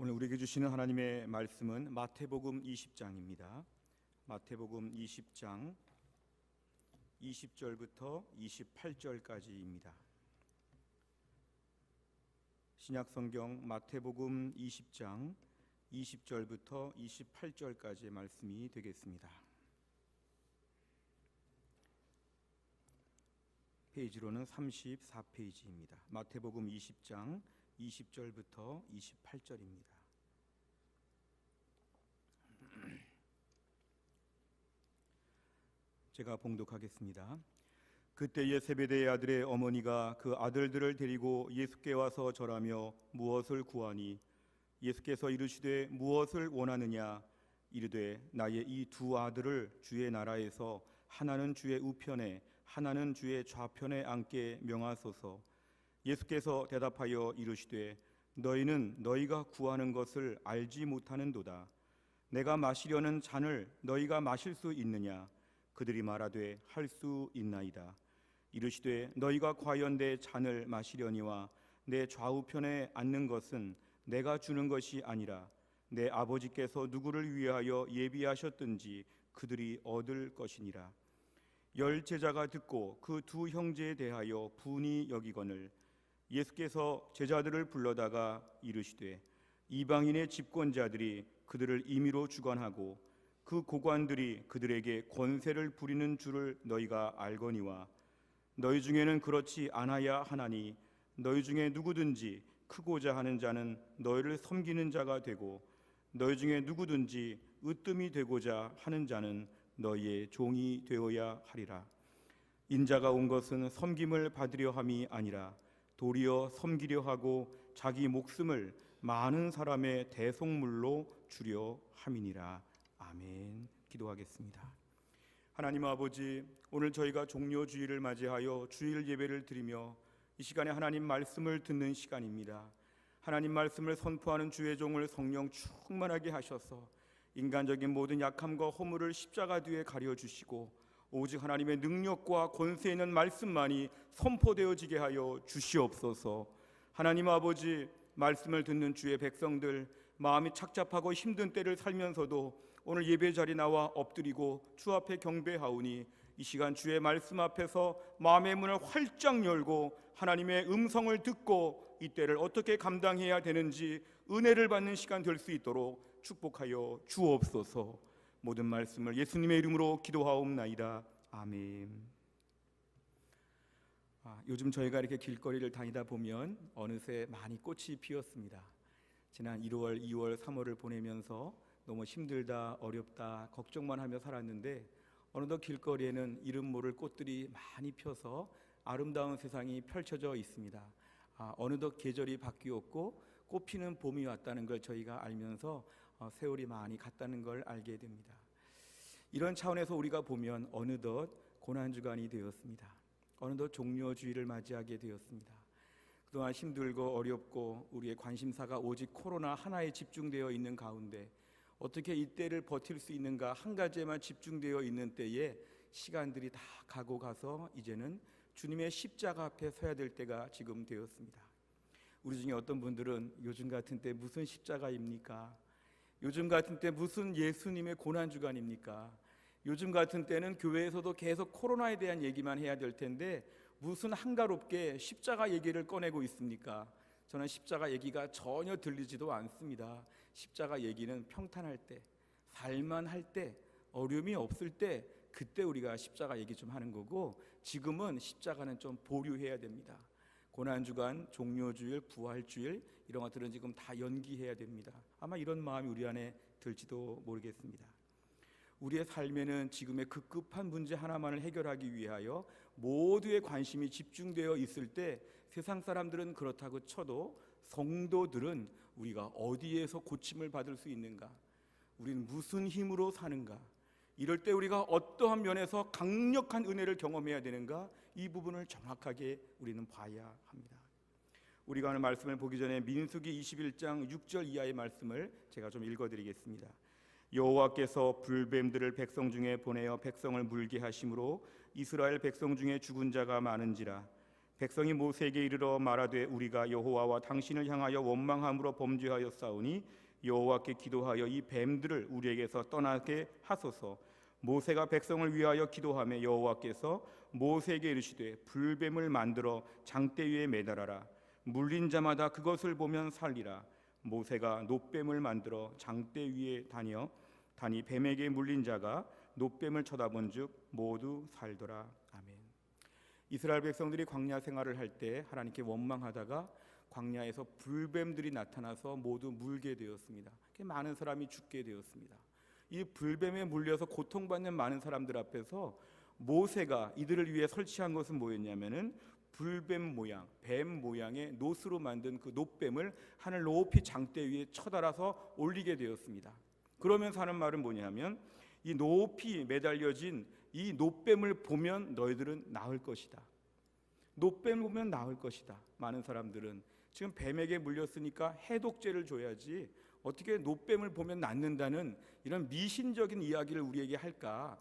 오늘 우리에게 주시는 하나님의 말씀은 마태복음 20장입니다. 마태복음 20장 20절부터 28절까지입니다. 신약성경 마태복음 20장 20절부터 28절까지의 말씀이 되겠습니다. 페이지로는 34페이지입니다. 마태복음 20장 20절부터 28절입니다. 제가 봉독하겠습니다. 그때에 세베대의 아들의 어머니가 그 아들들을 데리고 예수께 와서 절하며 무엇을 구하니 예수께서 이르시되 무엇을 원하느냐 이르되 나의 이 두 아들을 주의 나라에서 하나는 주의 우편에 하나는 주의 좌편에 앉게 명하소서. 예수께서 대답하여 이르시되 너희는 너희가 구하는 것을 알지 못하는도다. 내가 마시려는 잔을 너희가 마실 수 있느냐? 그들이 말하되 할 수 있나이다. 이르시되 너희가 과연 내 잔을 마시려니와 내 좌우편에 앉는 것은 내가 주는 것이 아니라 내 아버지께서 누구를 위하여 예비하셨든지 그들이 얻을 것이니라. 열 제자가 듣고 그 두 형제에 대하여 분이 여기거늘 예수께서 제자들을 불러다가 이르시되 이방인의 집권자들이 그들을 임의로 주관하고 그 고관들이 그들에게 권세를 부리는 줄을 너희가 알거니와 너희 중에는 그렇지 않아야 하나니 너희 중에 누구든지 크고자 하는 자는 너희를 섬기는 자가 되고 너희 중에 누구든지 으뜸이 되고자 하는 자는 너희의 종이 되어야 하리라. 인자가 온 것은 섬김을 받으려 함이 아니라 도리어 섬기려 하고 자기 목숨을 많은 사람의 대속물로 주려 함이니라. 아멘. 기도하겠습니다. 하나님 아버지, 오늘 저희가 종료주일을 맞이하여 주일 예배를 드리며 이 시간에 하나님 말씀을 듣는 시간입니다. 하나님 말씀을 선포하는 주의 종을 성령 충만하게 하셔서 인간적인 모든 약함과 허물을 십자가 뒤에 가려주시고 오직 하나님의 능력과 권세 있는 말씀만이 선포되어지게 하여 주시옵소서. 하나님 아버지, 말씀을 듣는 주의 백성들 마음이 착잡하고 힘든 때를 살면서도 오늘 예배 자리 나와 엎드리고 주 앞에 경배하오니 이 시간 주의 말씀 앞에서 마음의 문을 활짝 열고 하나님의 음성을 듣고 이 때를 어떻게 감당해야 되는지 은혜를 받는 시간 될 수 있도록 축복하여 주옵소서. 모든 말씀을 예수님의 이름으로 기도하옵나이다. 아멘. 요즘 저희가 이렇게 길거리를 다니다 보면 어느새 많이 꽃이 피었습니다. 지난 1월, 2월, 3월을 보내면서 너무 힘들다, 어렵다, 걱정만 하며 살았는데 어느덧 길거리에는 이름 모를 꽃들이 많이 펴서 아름다운 세상이 펼쳐져 있습니다. 어느덧 계절이 바뀌었고 꽃피는 봄이 왔다는 걸 저희가 알면서 세월이 많이 갔다는 걸 알게 됩니다. 이런 차원에서 우리가 보면 어느덧 고난주간이 되었습니다. 어느덧 종료주일을 맞이하게 되었습니다. 그동안 힘들고 어렵고 우리의 관심사가 오직 코로나 하나에 집중되어 있는 가운데 어떻게 이때를 버틸 수 있는가 한 가지에만 집중되어 있는 때에 시간들이 다 가고 가서 이제는 주님의 십자가 앞에 서야 될 때가 지금 되었습니다. 우리 중에 어떤 분들은 요즘 같은 때 무슨 십자가입니까? 요즘 같은 때 무슨 예수님의 고난주간입니까? 요즘 같은 때는 교회에서도 계속 코로나에 대한 얘기만 해야 될 텐데 무슨 한가롭게 십자가 얘기를 꺼내고 있습니까? 저는 십자가 얘기가 전혀 들리지도 않습니다. 십자가 얘기는 평탄할 때, 살만할 때, 어려움이 없을 때 그때 우리가 십자가 얘기 좀 하는 거고 지금은 십자가는 좀 보류해야 됩니다. 고난주간, 종료주일, 부활주일 이런 것들은 지금 다 연기해야 됩니다. 아마 이런 마음이 우리 안에 들지도 모르겠습니다. 우리의 삶에는 지금의 급급한 문제 하나만을 해결하기 위하여 모두의 관심이 집중되어 있을 때 세상 사람들은 그렇다고 쳐도 성도들은 우리가 어디에서 고침을 받을 수 있는가? 우리는 무슨 힘으로 사는가? 이럴 때 우리가 어떠한 면에서 강력한 은혜를 경험해야 되는가? 이 부분을 정확하게 우리는 봐야 합니다. 우리가 오늘 말씀을 보기 전에 민수기 21장 6절 이하의 말씀을 제가 좀 읽어드리겠습니다. 여호와께서 불뱀들을 백성 중에 보내어 백성을 물게 하심으로 이스라엘 백성 중에 죽은 자가 많은지라 백성이 모세에게 이르러 말하되 우리가 여호와와 당신을 향하여 원망함으로 범죄하였사오니 여호와께 기도하여 이 뱀들을 우리에게서 떠나게 하소서. 모세가 백성을 위하여 기도하며 여호와께서 모세에게 이르시되 불뱀을 만들어 장대 위에 매달아라. 물린 자마다 그것을 보면 살리라. 모세가 놋뱀을 만들어 장대 위에 다니 뱀에게 물린 자가 놋뱀을 쳐다본즉 모두 살더라. 아멘. 이스라엘 백성들이 광야 생활을 할 때 하나님께 원망하다가 광야에서 불뱀들이 나타나서 모두 물게 되었습니다. 많은 사람이 죽게 되었습니다. 이 불뱀에 물려서 고통받는 많은 사람들 앞에서 모세가 이들을 위해 설치한 것은 뭐였냐면은 불뱀 모양, 뱀 모양의 놋으로 만든 그 놋뱀을 하늘 높이 장대 위에 쳐달아서 올리게 되었습니다. 그러면서 하는 말은 뭐냐면 이 높이 매달려진 이 놋뱀을 보면 너희들은 나을 것이다. 놋뱀을 보면 나을 것이다. 많은 사람들은 지금 뱀에게 물렸으니까 해독제를 줘야지 어떻게 놋뱀을 보면 낫는다는 이런 미신적인 이야기를 우리에게 할까?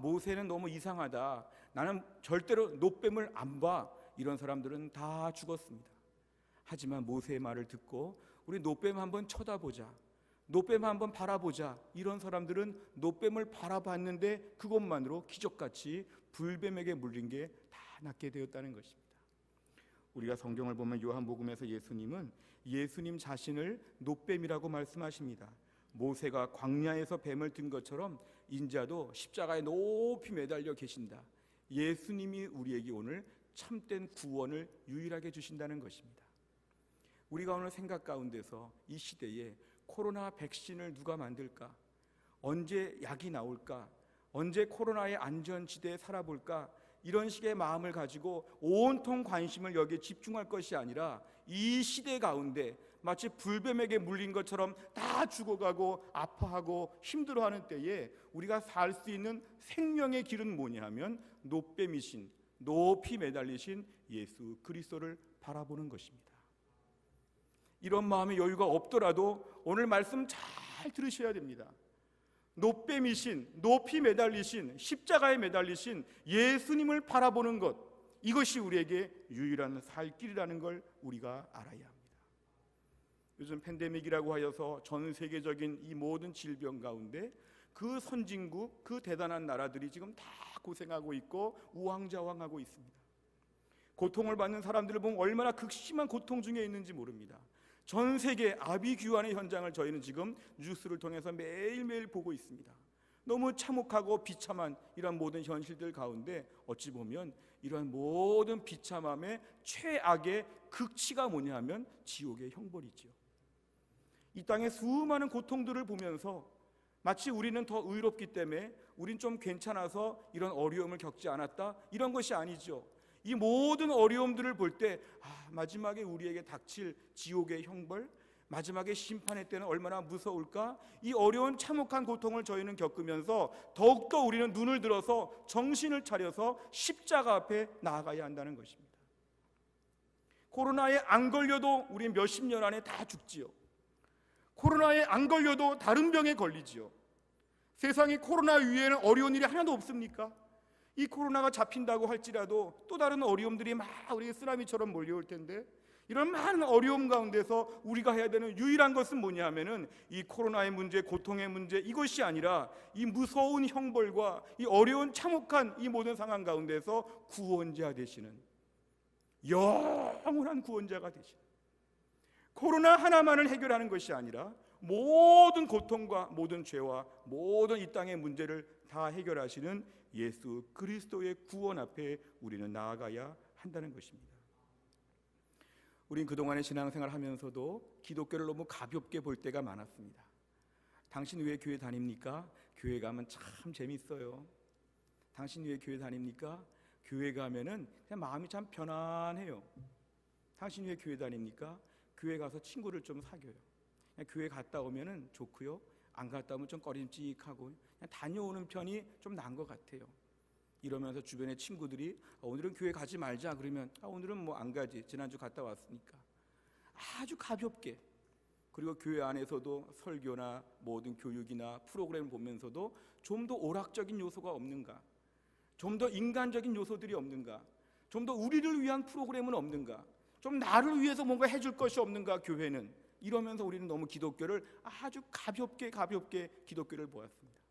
모세는 너무 이상하다. 나는 절대로 놋뱀을 안 봐. 이런 사람들은 다 죽었습니다. 하지만 모세의 말을 듣고 우리 놋뱀 한번 쳐다보자. 놋뱀 한번 바라보자. 이런 사람들은 놋뱀을 바라봤는데 그것만으로 기적같이 불뱀에게 물린 게 다 낫게 되었다는 것입니다. 우리가 성경을 보면 요한복음에서 예수님은 예수님 자신을 놋뱀이라고 말씀하십니다. 모세가 광야에서 뱀을 든 것처럼 인자도 십자가에 높이 매달려 계신다. 예수님이 우리에게 오늘 참된 구원을 유일하게 주신다는 것입니다. 우리가 오늘 생각 가운데서 이 시대에 코로나 백신을 누가 만들까? 언제 약이 나올까? 언제 코로나의 안전지대에 살아볼까? 이런 식의 마음을 가지고 온통 관심을 여기에 집중할 것이 아니라 이 시대 가운데 마치 불뱀에게 물린 것처럼 다 죽어가고 아파하고 힘들어하는 때에 우리가 살 수 있는 생명의 길은 뭐냐 하면 놋뱀이신, 높이 매달리신 예수 그리스도를 바라보는 것입니다. 이런 마음의 여유가 없더라도 오늘 말씀 잘 들으셔야 됩니다. 놋뱀이신, 높이 매달리신, 십자가에 매달리신 예수님을 바라보는 것, 이것이 우리에게 유일한 살 길이라는 걸 우리가 알아야 합니다. 요즘 팬데믹이라고 하여서 전 세계적인 이 모든 질병 가운데 그 선진국, 그 대단한 나라들이 지금 다 고생하고 있고 우왕좌왕하고 있습니다. 고통을 받는 사람들을 보면 얼마나 극심한 고통 중에 있는지 모릅니다. 전 세계 아비규환의 현장을 저희는 지금 뉴스를 통해서 매일매일 보고 있습니다. 너무 참혹하고 비참한 이런 모든 현실들 가운데 어찌 보면 이러한 모든 비참함의 최악의 극치가 뭐냐 하면 지옥의 형벌이지요. 이 땅의 수많은 고통들을 보면서 마치 우리는 더 의롭기 때문에 우린 좀 괜찮아서 이런 어려움을 겪지 않았다, 이런 것이 아니죠. 이 모든 어려움들을 볼 때 마지막에 우리에게 닥칠 지옥의 형벌, 마지막에 심판의 때는 얼마나 무서울까? 이 어려운 참혹한 고통을 저희는 겪으면서 더욱더 우리는 눈을 들어서 정신을 차려서 십자가 앞에 나아가야 한다는 것입니다. 코로나에 안 걸려도 우리 몇십 년 안에 다 죽지요. 코로나에 안 걸려도 다른 병에 걸리지요. 세상에 코로나 위에는 어려운 일이 하나도 없습니까? 이 코로나가 잡힌다고 할지라도 또 다른 어려움들이 막 우리의 쓰나미처럼 몰려올 텐데, 이런 많은 어려움 가운데서 우리가 해야 되는 유일한 것은 뭐냐 하면은 이 코로나의 문제, 고통의 문제, 이것이 아니라 이 무서운 형벌과 이 어려운 참혹한 이 모든 상황 가운데서 구원자 되시는, 영원한 구원자가 되시는, 코로나 하나만을 해결하는 것이 아니라 모든 고통과 모든 죄와 모든 이 땅의 문제를 다 해결하시는 예수 그리스도의 구원 앞에 우리는 나아가야 한다는 것입니다. 우린 그동안의 신앙생활 하면서도 기독교를 너무 가볍게 볼 때가 많았습니다. 당신 왜 교회 다닙니까? 교회 가면 참 재밌어요. 당신 왜 교회 다닙니까? 교회 가면은 그냥 마음이 참 편안해요. 당신 왜 교회 다닙니까? 교회 가서 친구를 좀 사귀어요. 그냥 교회 갔다 오면은 좋고요. 안 갔다 오면 좀 꺼림칙하고 그냥 다녀오는 편이 좀 나은 것 같아요. 이러면서 주변의 친구들이 오늘은 교회 가지 말자 그러면 오늘은 뭐 안 가지, 지난주 갔다 왔으니까. 아주 가볍게. 그리고 교회 안에서도 설교나 모든 교육이나 프로그램을 보면서도 좀 더 오락적인 요소가 없는가, 좀 더 인간적인 요소들이 없는가, 좀 더 우리를 위한 프로그램은 없는가? 좀 나를 위해서 뭔가 해줄 것이 없는가 교회는? 이러면서 우리는 너무 기독교를 아주 가볍게 기독교를 보았습니다.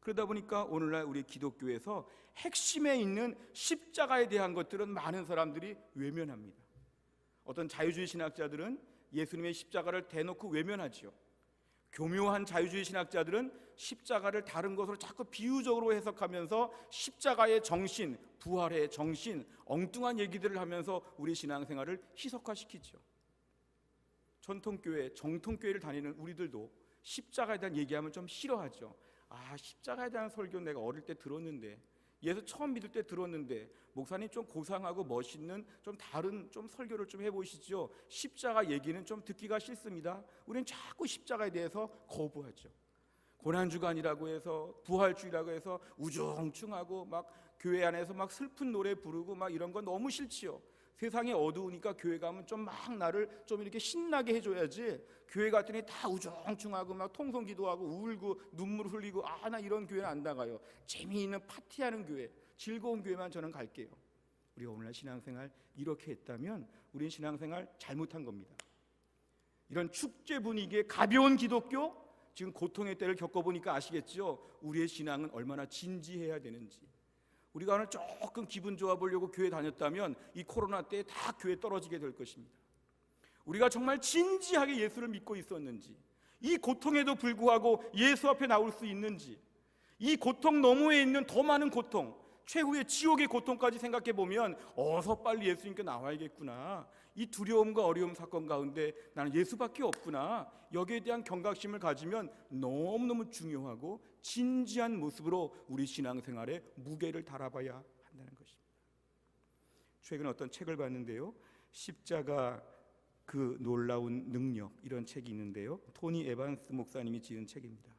그러다 보니까 오늘날 우리 기독교에서 핵심에 있는 십자가에 대한 것들은 많은 사람들이 외면합니다. 어떤 자유주의 신학자들은 예수님의 십자가를 대놓고 외면하지요. 교묘한 자유주의 신학자들은 십자가를 다른 것으로 자꾸 비유적으로 해석하면서 십자가의 정신, 부활의 정신, 엉뚱한 얘기들을 하면서 우리 신앙생활을 희석화시키죠. 전통교회, 정통교회를 다니는 우리들도 십자가에 대한 얘기하면 좀 싫어하죠. 십자가에 대한 설교 내가 어릴 때 들었는데, 예수 처음 믿을 때 들었는데, 목사님 좀 고상하고 멋있는 좀 다른 좀 설교를 좀 해보시죠. 십자가 얘기는 좀 듣기가 싫습니다. 우리는 자꾸 십자가에 대해서 거부하죠. 고난주간이라고 해서, 부활주의라고 해서 우중충하고 막 교회 안에서 막 슬픈 노래 부르고 막 이런 건 너무 싫지요. 세상이 어두우니까 교회 가면 좀 막 나를 좀 이렇게 신나게 해줘야지, 교회 갔더니 다 우중충하고 막 통성기도하고 울고 눈물 흘리고 나 이런 교회는 안 나가요. 재미있는 파티하는 교회, 즐거운 교회만 저는 갈게요. 우리가 오늘날 신앙생활 이렇게 했다면 우리는 신앙생활 잘못한 겁니다. 이런 축제 분위기의 가벼운 기독교, 지금 고통의 때를 겪어보니까 아시겠죠? 우리의 신앙은 얼마나 진지해야 되는지. 우리가 오늘 조금 기분 좋아 보려고 교회 다녔다면 이 코로나 때에 다 교회 떨어지게 될 것입니다. 우리가 정말 진지하게 예수를 믿고 있었는지, 이 고통에도 불구하고 예수 앞에 나올 수 있는지, 이 고통 너머에 있는 더 많은 고통, 최후의 지옥의 고통까지 생각해 보면 어서 빨리 예수님께 나와야겠구나, 이 두려움과 어려움 사건 가운데 나는 예수밖에 없구나, 여기에 대한 경각심을 가지면 너무너무 중요하고 진지한 모습으로 우리 신앙생활에 무게를 달아봐야 한다는 것입니다. 최근에 어떤 책을 봤는데요, 십자가 그 놀라운 능력, 이런 책이 있는데요, 토니 에반스 목사님이 지은 책입니다.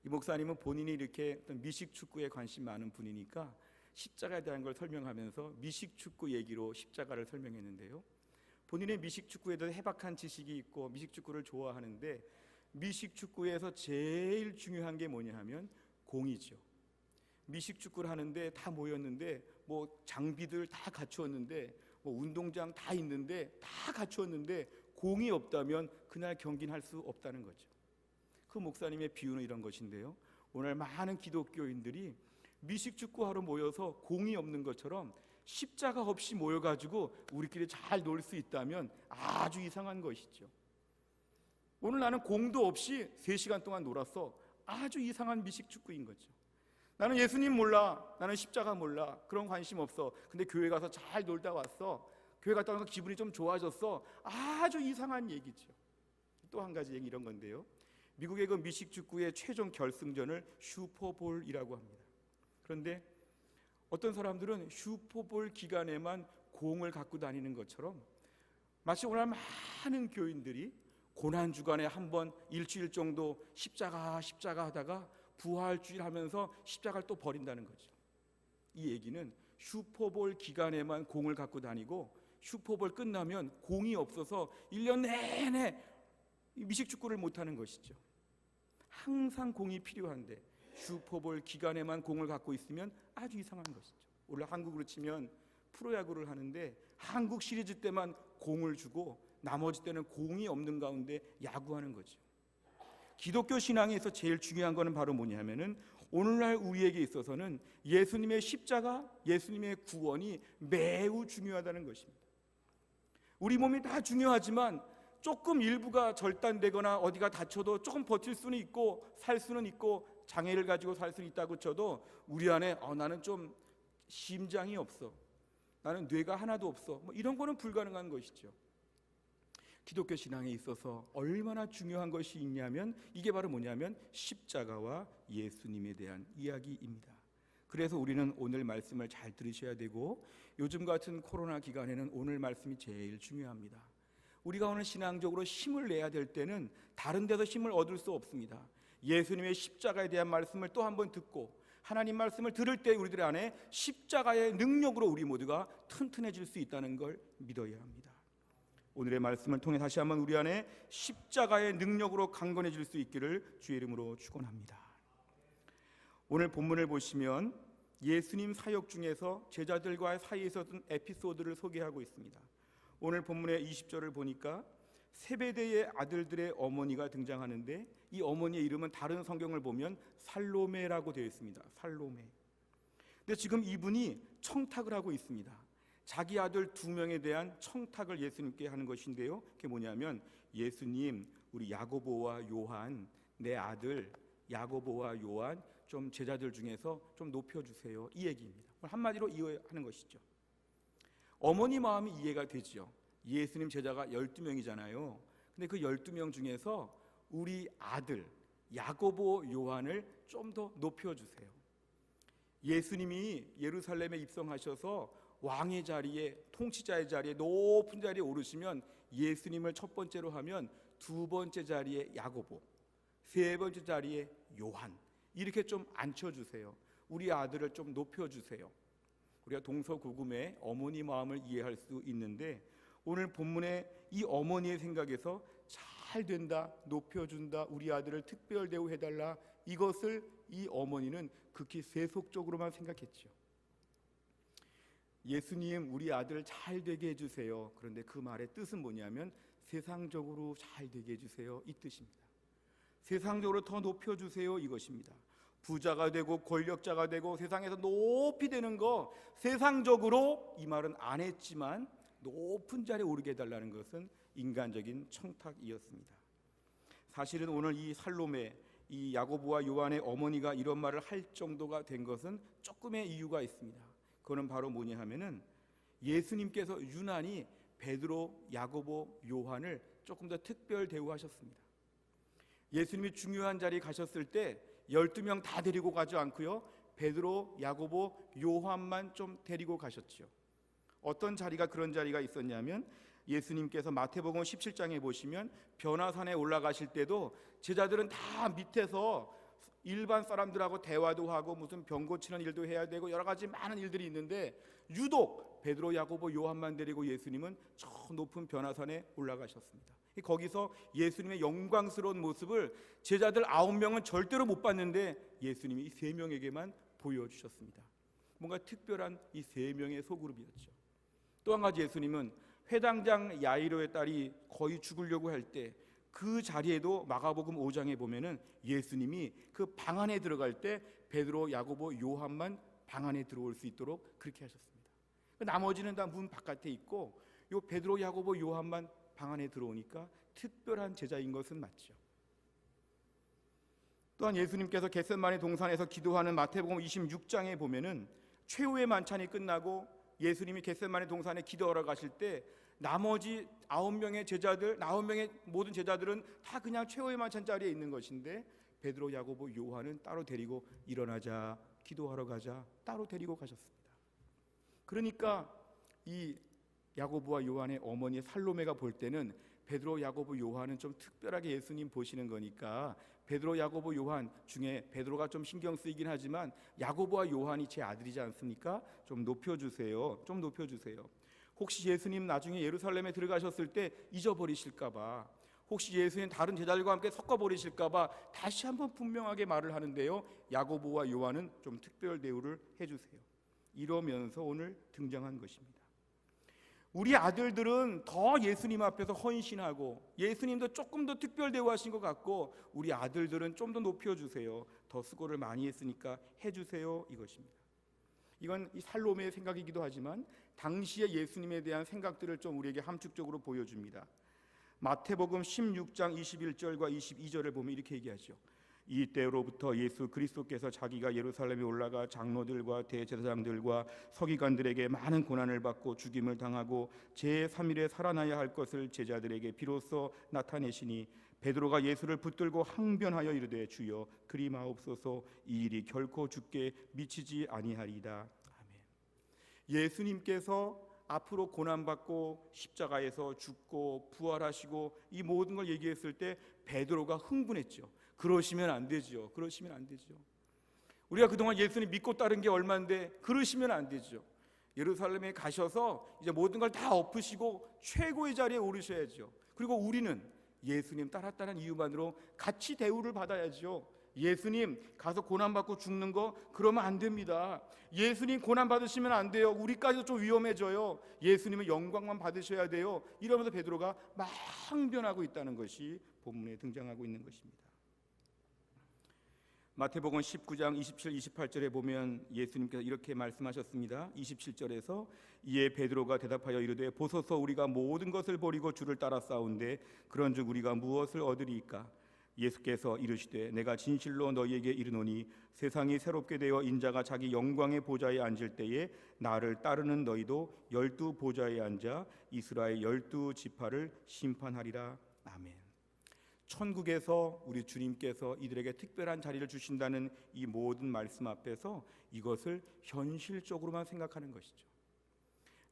이 목사님은 본인이 이렇게 어떤 미식축구에 관심 많은 분이니까 십자가에 대한 걸 설명하면서 미식축구 얘기로 십자가를 설명했는데요, 본인의 미식축구에 대해 해박한 지식이 있고 미식축구를 좋아하는데, 미식축구에서 제일 중요한 게 뭐냐 하면 공이죠. 미식축구를 하는데 다 모였는데 뭐 장비들 다 갖추었는데 뭐 운동장 다 있는데 다 갖추었는데 공이 없다면 그날 경기는 할 수 없다는 거죠. 그 목사님의 비유는 이런 것인데요, 오늘 많은 기독교인들이 미식축구하러 모여서 공이 없는 것처럼 십자가 없이 모여가지고 우리끼리 잘 놀 수 있다면 아주 이상한 것이죠. 오늘 나는 공도 없이 3시간 동안 놀았어. 아주 이상한 미식축구인 거죠. 나는 예수님 몰라, 나는 십자가 몰라, 그런 관심 없어. 근데 교회 가서 잘 놀다 왔어. 교회 갔다 와서 기분이 좀 좋아졌어. 아주 이상한 얘기죠. 또 한 가지 얘기 이런 건데요, 미국의 그 미식축구의 최종 결승전을 슈퍼볼이라고 합니다. 그런데 어떤 사람들은 슈퍼볼 기간에만 공을 갖고 다니는 것처럼 마치 오늘 많은 교인들이 고난주간에 한번 일주일 정도 십자가 하다가 부활주일 하면서 십자가를 또 버린다는 거죠. 이 얘기는 슈퍼볼 기간에만 공을 갖고 다니고 슈퍼볼 끝나면 공이 없어서 1년 내내 미식축구를 못하는 것이죠. 항상 공이 필요한데 슈퍼볼 기간에만 공을 갖고 있으면 아주 이상한 것이죠. 원래 한국으로 치면 프로야구를 하는데 한국 시리즈 때만 공을 주고 나머지 때는 공이 없는 가운데 야구하는 거죠. 기독교 신앙에서 제일 중요한 것은 바로 뭐냐면은 오늘날 우리에게 있어서는 예수님의 십자가, 예수님의 구원이 매우 중요하다는 것입니다. 우리 몸이 다 중요하지만 조금 일부가 절단되거나 어디가 다쳐도 조금 버틸 수는 있고 살 수는 있고 장애를 가지고 살 수는 있다고 쳐도 우리 안에 나는 좀 심장이 없어, 나는 뇌가 하나도 없어, 뭐 이런 거는 불가능한 것이죠. 기독교 신앙에 있어서 얼마나 중요한 것이 있냐면 이게 바로 뭐냐면 십자가와 예수님에 대한 이야기입니다. 그래서 우리는 오늘 말씀을 잘 들으셔야 되고, 요즘 같은 코로나 기간에는 오늘 말씀이 제일 중요합니다. 우리가 오늘 신앙적으로 힘을 내야 될 때는 다른 데서 힘을 얻을 수 없습니다. 예수님의 십자가에 대한 말씀을 또 한 번 듣고 하나님 말씀을 들을 때 우리들 안에 십자가의 능력으로 우리 모두가 튼튼해질 수 있다는 걸 믿어야 합니다. 오늘의 말씀을 통해 다시 한번 우리 안에 십자가의 능력으로 강건해질 수 있기를 주의 이름으로 축원합니다. 오늘 본문을 보시면 예수님 사역 중에서 제자들과의 사이에 있었던 에피소드를 소개하고 있습니다. 오늘 본문의 20절을 보니까 세베대의 아들들의 어머니가 등장하는데 이 어머니의 이름은 다른 성경을 보면 살로메라고 되어 있습니다. 살로메. 근데 지금 이분이 청탁을 하고 있습니다. 자기 아들 2명에 대한 청탁을 예수님께 하는 것인데요. 그게 뭐냐면 예수님, 우리 야고보와 요한, 내 아들 야고보와 요한 좀 제자들 중에서 좀 높여주세요. 이 얘기입니다. 한마디로 이해하는 것이죠. 어머니 마음이 이해가 되죠. 예수님 제자가 12명이잖아요. 근데 그 12명 중에서 우리 아들 야고보 요한을 좀 더 높여주세요. 예수님이 예루살렘에 입성하셔서 왕의 자리에, 통치자의 자리에, 높은 자리에 오르시면 예수님을 첫 번째로 하면 두 번째 자리에 야고보, 세 번째 자리에 요한, 이렇게 좀 앉혀주세요. 우리 아들을 좀 높여주세요. 우리가 동서고금의 어머니 마음을 이해할 수 있는데 오늘 본문의 이 어머니의 생각에서 잘 된다, 높여준다, 우리 아들을 특별 대우해달라, 이것을 이 어머니는 극히 세속적으로만 생각했죠. 예수님, 우리 아들 잘 되게 해주세요. 그런데 그 말의 뜻은 뭐냐면 세상적으로 잘 되게 해주세요, 이 뜻입니다. 세상적으로 더 높여주세요, 이것입니다. 부자가 되고 권력자가 되고 세상에서 높이 되는 거, 세상적으로 이 말은 안 했지만 높은 자리에 오르게 해달라는 것은 인간적인 청탁이었습니다. 사실은 오늘 이 살로메, 이 야고보와 요한의 어머니가 이런 말을 할 정도가 된 것은 조금의 이유가 있습니다. 그거는 바로 뭐냐 하면은 예수님께서 유난히 베드로, 야고보, 요한을 조금 더 특별 대우하셨습니다. 예수님이 중요한 자리에 가셨을 때 12명 다 데리고 가지 않고요, 베드로, 야고보, 요한만 좀 데리고 가셨죠. 어떤 자리가 그런 자리가 있었냐면 예수님께서 마태복음 17장에 보시면 변화산에 올라가실 때도 제자들은 다 밑에서 일반 사람들하고 대화도 하고 무슨 병 고치는 일도 해야 되고 여러 가지 많은 일들이 있는데 유독 베드로, 야고보, 요한만 데리고 예수님은 저 높은 변화산에 올라가셨습니다. 거기서 예수님의 영광스러운 모습을 제자들 9명은 절대로 못 봤는데 예수님이 이 3명에게만 보여주셨습니다. 뭔가 특별한 이 3명의 소그룹이었죠. 또 한 가지, 예수님은 회당장 야이로의 딸이 거의 죽으려고 할 때 그 자리에도 마가복음 5장에 보면은 예수님이 그 방 안에 들어갈 때 베드로, 야고보, 요한만 방 안에 들어올 수 있도록 그렇게 하셨습니다. 나머지는 다 문 바깥에 있고 요 베드로, 야고보, 요한만 방 안에 들어오니까 특별한 제자인 것은 맞죠. 또한 예수님께서 겟세마네 동산에서 기도하는 마태복음 26장에 보면은 최후의 만찬이 끝나고 예수님이 겟세마네 동산에 기도하러 가실 때 나머지 9명의 제자들, 9명의 모든 제자들은 다 그냥 최후의 만찬 자리에 있는 것인데 베드로, 야고보, 요한은 따로 데리고 일어나자, 기도하러 가자, 따로 데리고 가셨습니다. 그러니까 이 야고보와 요한의 어머니 살로메가 볼 때는 베드로, 야고보, 요한은 좀 특별하게 예수님 보시는 거니까 베드로, 야고보, 요한 중에 베드로가 좀 신경 쓰이긴 하지만 야고보와 요한이 제 아들이지 않습니까? 좀 높여주세요. 좀 높여주세요. 혹시 예수님 나중에 예루살렘에 들어가셨을 때 잊어버리실까 봐, 혹시 예수님 다른 제자들과 함께 섞어버리실까 봐 다시 한번 분명하게 말을 하는데요, 야고보와 요한은 좀 특별 대우를 해주세요. 이러면서 오늘 등장한 것입니다. 우리 아들들은 더 예수님 앞에서 헌신하고 예수님도 조금 더 특별 대우하신 것 같고 우리 아들들은 좀 더 높여주세요. 더 수고를 많이 했으니까 해주세요, 이것입니다. 이건 이 살로메의 생각이기도 하지만 당시의 예수님에 대한 생각들을 좀 우리에게 함축적으로 보여줍니다. 마태복음 16장 21절과 22절을 보면 이렇게 얘기하죠. 이때로부터 예수 그리스도께서 자기가 예루살렘에 올라가 장로들과 대제사장들과 서기관들에게 많은 고난을 받고 죽임을 당하고 제3일에 살아나야 할 것을 제자들에게 비로소 나타내시니 베드로가 예수를 붙들고 항변하여 이르되 주여 그리 마옵소서, 이 일이 결코 주께 미치지 아니하리이다. 아멘. 예수님께서 앞으로 고난받고 십자가에서 죽고 부활하시고 이 모든 걸 얘기했을 때 베드로가 흥분했죠. 그러시면 안 되죠. 그러시면 안 되죠. 우리가 그동안 예수님 믿고 따른 게 얼마인데 그러시면 안 되죠. 예루살렘에 가셔서 이제 모든 걸 다 엎으시고 최고의 자리에 오르셔야죠. 그리고 우리는 예수님 따랐다는 이유만으로 같이 대우를 받아야죠. 예수님 가서 고난받고 죽는 거 그러면 안 됩니다. 예수님 고난받으시면 안 돼요. 우리까지도 좀 위험해져요. 예수님은 영광만 받으셔야 돼요. 이러면서 베드로가 막 항변하고 있다는 것이 본문에 등장하고 있는 것입니다. 마태복음 19장 27, 28절에 보면 예수님께서 이렇게 말씀하셨습니다. 27절에서 이에 베드로가 대답하여 이르되 보소서 우리가 모든 것을 버리고 주를 따라 싸운데 그런즉 우리가 무엇을 얻으리이까? 예수께서 이르시되 내가 진실로 너희에게 이르노니 세상이 새롭게 되어 인자가 자기 영광의 보좌에 앉을 때에 나를 따르는 너희도 12 보좌에 앉아 이스라엘 12 지파를 심판하리라. 아멘. 천국에서 우리 주님께서 이들에게 특별한 자리를 주신다는 이 모든 말씀 앞에서 이것을 현실적으로만 생각하는 것이죠.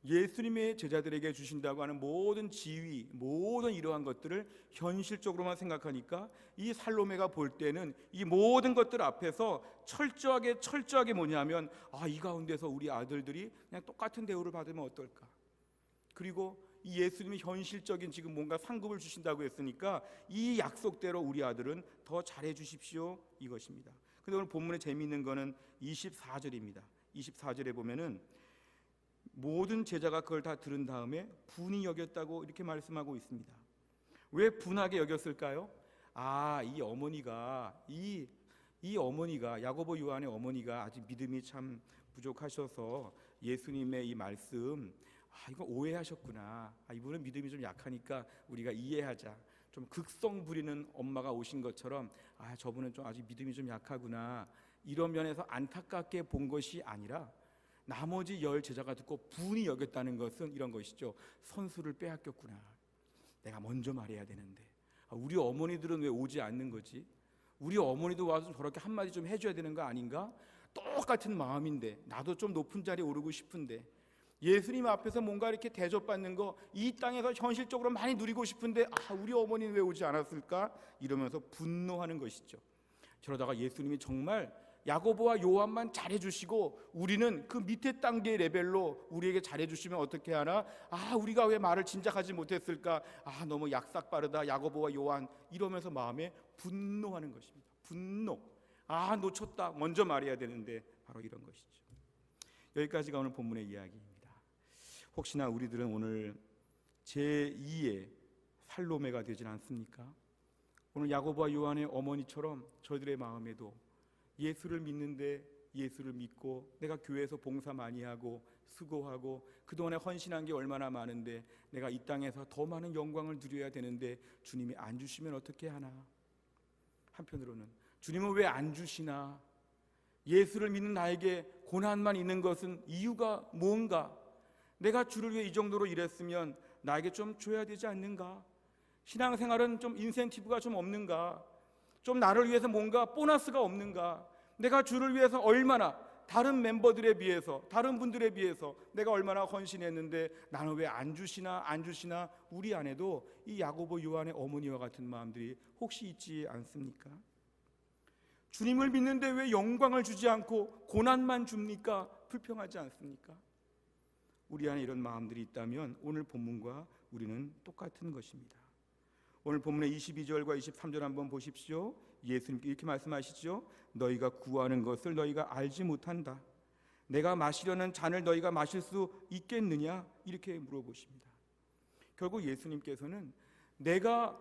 예수님의 제자들에게 주신다고 하는 모든 지위, 모든 이러한 것들을 현실적으로만 생각하니까 이 살로메가 볼 때는 이 모든 것들 앞에서 철저하게 뭐냐면 이 가운데서 우리 아들들이 그냥 똑같은 대우를 받으면 어떨까? 그리고 이 예수님이 현실적인 지금 뭔가 상급을 주신다고 했으니까 이 약속대로 우리 아들은 더 잘해 주십시오 이것입니다. 근데 오늘 본문에 재미있는 거는 24절입니다. 24절에 보면은 모든 제자가 그걸 다 들은 다음에 분이 여겼다고 이렇게 말씀하고 있습니다. 왜 분하게 여겼을까요? 이 어머니가 이 어머니가 야고보 요한의 어머니가 아직 믿음이 참 부족하셔서 예수님의 이 말씀 이거 오해하셨구나. 이분은 믿음이 좀 약하니까 우리가 이해하자. 좀 극성 부리는 엄마가 오신 것처럼 저분은 좀 아직 믿음이 좀 약하구나. 이런 면에서 안타깝게 본 것이 아니라 나머지 10 제자가 듣고 분이 여겼다는 것은 이런 것이죠. 선수를 빼앗겼구나. 내가 먼저 말해야 되는데 우리 어머니들은 왜 오지 않는 거지? 우리 어머니도 와서 저렇게 한마디 좀 해줘야 되는 거 아닌가? 똑같은 마음인데 나도 좀 높은 자리에 오르고 싶은데 예수님 앞에서 뭔가 이렇게 대접받는 거 이 땅에서 현실적으로 많이 누리고 싶은데 우리 어머니는 왜 오지 않았을까? 이러면서 분노하는 것이죠. 저러다가 예수님이 정말 야고보와 요한만 잘해주시고 우리는 그 밑에 단계 레벨로 우리에게 잘해주시면 어떻게 하나? 우리가 왜 말을 진작하지 못했을까? 너무 약삭 빠르다 야고보와 요한 이러면서 마음에 분노하는 것입니다. 분노. 놓쳤다. 먼저 말해야 되는데 바로 이런 것이죠. 여기까지가 오늘 본문의 이야기입니다. 혹시나 우리들은 오늘 제2의 살로메가 되진 않습니까? 오늘 야고보와 요한의 어머니처럼 저희들의 마음에도 예수를 믿는데 예수를 믿고 내가 교회에서 봉사 많이 하고 수고하고 그동안에 헌신한 게 얼마나 많은데 내가 이 땅에서 더 많은 영광을 누려야 되는데 주님이 안 주시면 어떻게 하나? 한편으로는 주님은 왜 안 주시나? 예수를 믿는 나에게 고난만 있는 것은 이유가 뭔가? 내가 주를 위해 이 정도로 일했으면 나에게 좀 줘야 되지 않는가? 신앙생활은 좀 인센티브가 좀 없는가? 좀 나를 위해서 뭔가 보너스가 없는가? 내가 주를 위해서 얼마나 다른 멤버들에 비해서 다른 분들에 비해서 내가 얼마나 헌신했는데 나는 왜 안 주시나 우리 안에도 이 야고보 요한의 어머니와 같은 마음들이 혹시 있지 않습니까? 주님을 믿는데 왜 영광을 주지 않고 고난만 줍니까? 불평하지 않습니까? 우리 안에 이런 마음들이 있다면 오늘 본문과 우리는 똑같은 것입니다. 오늘 본문의 22절과 23절 한번 보십시오. 예수님께 이렇게 말씀하시죠. 너희가 구하는 것을 너희가 알지 못한다. 내가 마시려는 잔을 너희가 마실 수 있겠느냐? 이렇게 물어보십니다. 결국 예수님께서는 내가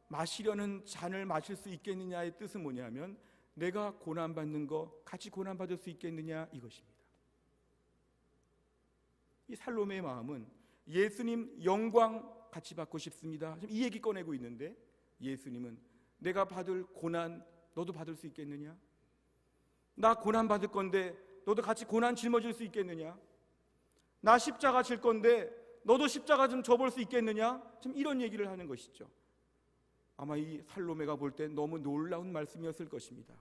마시려는 잔을 마실 수 있겠느냐의 뜻은 뭐냐면 내가 고난받는 거 같이 고난받을 수 있겠느냐 이것입니다. 이 살로메의 마음은 예수님 영광 같이 받고 싶습니다. 지금 이 얘기 꺼내고 있는데 예수님은 내가 받을 고난 너도 받을 수 있겠느냐? 나 고난 받을 건데 너도 같이 고난 짊어질 수 있겠느냐? 나 십자가 질 건데 너도 십자가 좀 져볼 수 있겠느냐? 지금 이런 얘기를 하는 것이죠. 아마 이 살로메가 볼 때 너무 놀라운 말씀이었을 것입니다.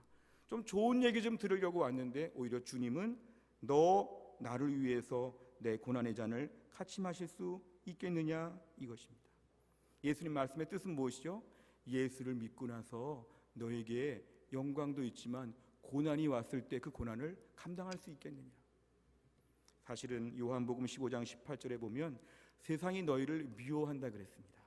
좀 좋은 얘기 좀 들으려고 왔는데 오히려 주님은 너 나를 위해서 내 고난의 잔을 같이 마실 수 있겠느냐 이것입니다. 예수님 말씀의 뜻은 무엇이죠? 예수를 믿고 나서 너에게 영광도 있지만 고난이 왔을 때 그 고난을 감당할 수 있겠느냐. 사실은 요한복음 15장 18절에 보면 세상이 너희를 미워한다 그랬습니다.